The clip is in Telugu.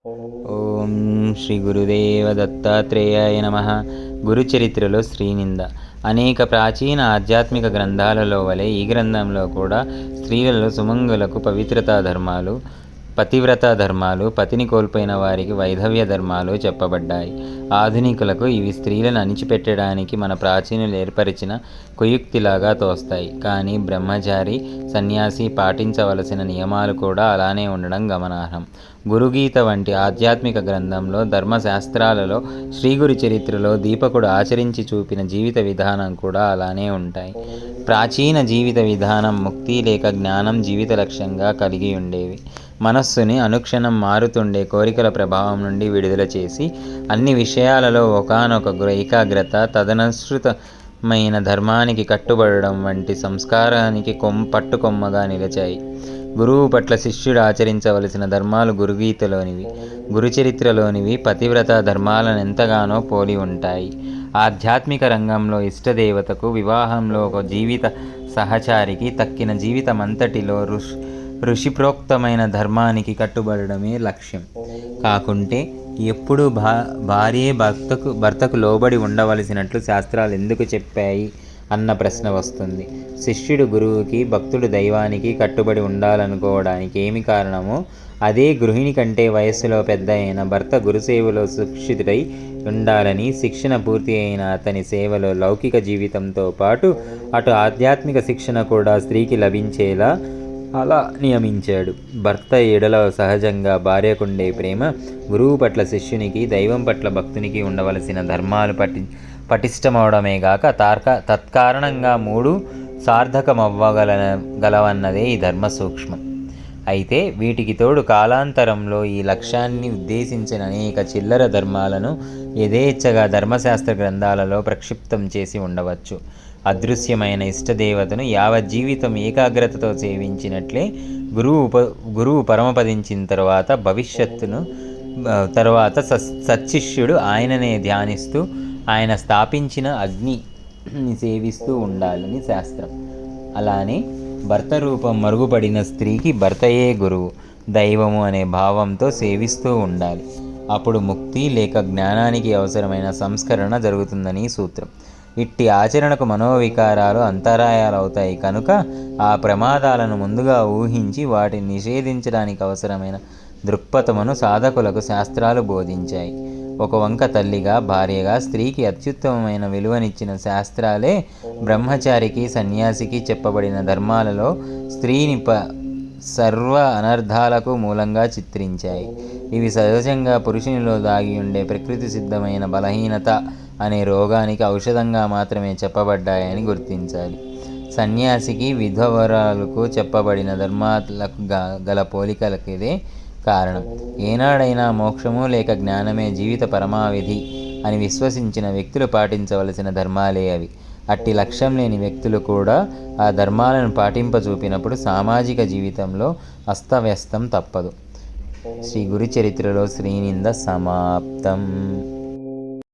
ఓం శ్రీ గురుదేవ దత్తాత్రేయాయ నమః. గురుచరిత్రలో శ్రీనింద. అనేక ప్రాచీన ఆధ్యాత్మిక గ్రంథాలలో వలె ఈ గ్రంథంలో కూడా స్త్రీలలో సుమంగులకు పవిత్రతా ధర్మాలు, పతివ్రతా ధర్మాలు, పతిని కోల్పోయిన వారికి వైధవ్య ధర్మాలు చెప్పబడ్డాయి. ఆధునికులకు ఇవి స్త్రీలను అణిచిపెట్టడానికి మన ప్రాచీనులు ఏర్పరిచిన కుయుక్తిలాగా తోస్తాయి. కానీ బ్రహ్మచారి, సన్యాసి పాటించవలసిన నియమాలు కూడా అలానే ఉండడం గమనార్హం. గురుగీత వంటి ఆధ్యాత్మిక గ్రంథంలో, ధర్మశాస్త్రాలలో, శ్రీగురు చరిత్రలో దీపకుడు ఆచరించి చూపిన జీవిత విధానం కూడా అలానే ఉంటాయి. ప్రాచీన జీవిత విధానం ముక్తి లేక జ్ఞానం జీవిత లక్ష్యంగా కలిగి ఉండేవి. మనస్సుని అనుక్షణం మారుతుండే కోరికల ప్రభావం నుండి విడుదల చేసి అన్ని విషయాలలో ఒకానొక ఏకాగ్రత, తదనుసృతమైన ధర్మానికి కట్టుబడడం వంటి సంస్కారానికి పట్టుకొమ్మగా నిలిచాయి. గురువు పట్ల శిష్యుడు ఆచరించవలసిన ధర్మాలు గురుగీతలోనివి, గురుచరిత్రలోనివి పతివ్రత ధర్మాలను ఎంతగానో పోలి ఉంటాయి. ఆధ్యాత్మిక రంగంలో ఇష్టదేవతకు, వివాహంలో ఒక జీవిత సహచారికి తక్కిన జీవితమంతటిలో ఋషిప్రోక్తమైన ధర్మానికి కట్టుబడమే లక్ష్యం. కాకుంటే ఎప్పుడూ భార్యే భర్తకు లోబడి ఉండవలసినట్లు శాస్త్రాలు ఎందుకు చెప్పాయి అన్న ప్రశ్న వస్తుంది. శిష్యుడు గురువుకి, భక్తుడు దైవానికి కట్టుబడి ఉండాలనుకోవడానికి ఏమి కారణమో అదే గృహిణి కంటే వయస్సులో పెద్ద అయిన భర్త గురుసేవలో శిక్షితుడై ఉండాలని, శిక్షణ పూర్తి అయిన అతని సేవలో లౌకిక జీవితంతో పాటు అటు ఆధ్యాత్మిక శిక్షణ కూడా స్త్రీకి లభించేలా అలా నియమించాడు. భర్త ఎడల సహజంగా భార్యకుండే ప్రేమ, గురువు పట్ల శిష్యునికి, దైవం పట్ల భక్తునికి ఉండవలసిన ధర్మాలు పటిష్టమవడమే గాక తత్కారణంగా మూడు సార్థకమవ్వగలవన్నదే ఈ ధర్మ సూక్ష్మం. అయితే వీటికి తోడు కాలాంతరంలో ఈ లక్ష్యాన్ని ఉద్దేశించిన అనేక చిల్లర ధర్మాలను యథేచ్ఛగా ధర్మశాస్త్ర గ్రంథాలలో ప్రక్షిప్తం చేసి ఉండవచ్చు. అదృశ్యమైన ఇష్టదేవతను యావజ్జీవితం ఏకాగ్రతతో సేవించినట్లే గురువు పరమపదించిన తర్వాత సత్శిష్యుడు ఆయననే ధ్యానిస్తూ ఆయన స్థాపించిన అగ్నిని సేవిస్తూ ఉండాలని శాస్త్రం. అలానే భర్త రూపం మరుగుపడిన స్త్రీకి భర్తయే గురువు, దైవము అనే భావంతో సేవిస్తూ ఉండాలి. అప్పుడు ముక్తి లేక జ్ఞానానికి అవసరమైన సంస్కరణ జరుగుతుందని సూత్రం. ఇట్టి ఆచరణకు మనోవికారాలు అంతరాయాలు అవుతాయి కనుక ఆ ప్రమాదాలను ముందుగా ఊహించి వాటిని నిషేధించడానికి అవసరమైన దృక్పథమును సాధకులకు శాస్త్రాలు బోధించాయి. ఒక వంక తల్లిగా, భార్యగా స్త్రీకి అత్యుత్తమమైన విలువనిచ్చిన శాస్త్రాలే బ్రహ్మచారికి, సన్యాసికి చెప్పబడిన ధర్మాలలో స్త్రీని సర్వ అనర్థాలకు మూలంగా చిత్రించాయి. ఇవి సహజంగా పురుషునిలో దాగి ఉండే ప్రకృతి సిద్ధమైన బలహీనత అనే రోగానికి ఔషధంగా మాత్రమే చెప్పబడ్డాయని గుర్తించాలి. సన్యాసికి, విధవరాలకు చెప్పబడిన ధర్మాలకు గల పోలికలకిదే కారణం. ఏనాడైనా మోక్షము లేక జ్ఞానమే జీవిత పరమావిధి అని విశ్వసించిన వ్యక్తులు పాటించవలసిన ధర్మాలే అవి. అట్టి లక్ష్యం లేని వ్యక్తులు కూడా ఆ ధర్మాలను పాటింపచూపినప్పుడు సామాజిక జీవితంలో అస్తవ్యస్తం తప్పదు. శ్రీ గురుచరిత్రలో శ్రీనింద సమాప్తం.